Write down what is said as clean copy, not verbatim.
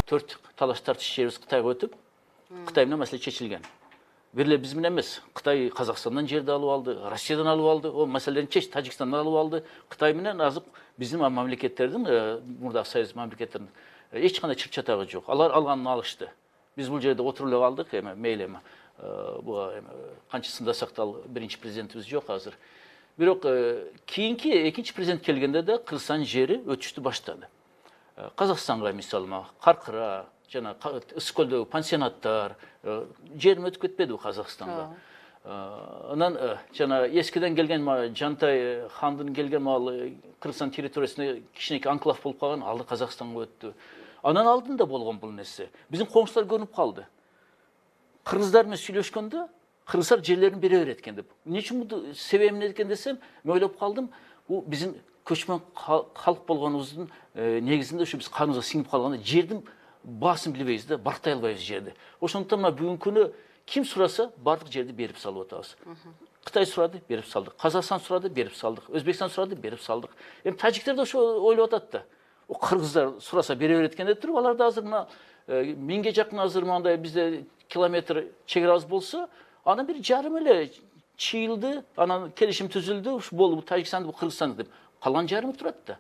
4 талаш тартыш жерибиз Кытайга өтүп, Кытай менен маселе чечилген. Бириле биз менен эмес. Кытай Казакстандан жерди алып алды, Россиядан алып алды, о маселени чечти, Тажикстандан алып алды. Кытай менен азыр биздин мамлекеттердин, мурда Союз мамлекеттеринин эч кандай чыр чатагы жок. Алар алганын алышты. Биз бул жерде отуруп эле калдык, эми мейли эми. Бу канча сындасак да биринчи президентибиз жок азыр. Бирок кийинки экинчи президент келгенде да Кыргызстан жери өтүштү баштады. Казакстанга мисалы, Каркыра, жана Ысык-Көлдөгү пансионаттар, жерим өтүп кетпеди Казакстанга. Анан жана эскиден келген Жантай хандын келген Кыргызстан территориясында кичинекей анклав болуп калган, ал Казакстанга өттү. Анан алдында болгон бул нерсе. Биздин коңшулар көрүнүп калды. Кыргыздар менен сүйлөшкөндө, кыргыздар жерлерин бере берет экен деп. Эмне үчүн бул себеби эмне экен десем, мен ойлоп калдым, бул биздин көчмөн калк болгонубуздун негизинде ушу биз каныбызга сиңип калганда жердин баасын билбейбиз да, барктай албайбыз жерди. Ошондуктан мына бүгүнкү күнү ким сураса, бардык жерди берип салып атабыз. Кытай сурады, берип салдык. Казакстан сурады, берип салдык. Өзбекстан сурады, берип салдык. Эми тажиктер да ошо ойлоп атат да. О кыргыздар сураса бере берет экен деп туруп, алар да азыр мына 1000ге жакын азыр мындай бизде километр чегерабыз болсо, анан бир жарым эле чыйылды, анан келишим түзүлдү, ушу болду, бул Тажикстан, бул Кыргызстан деп. Калган жарымы турат да.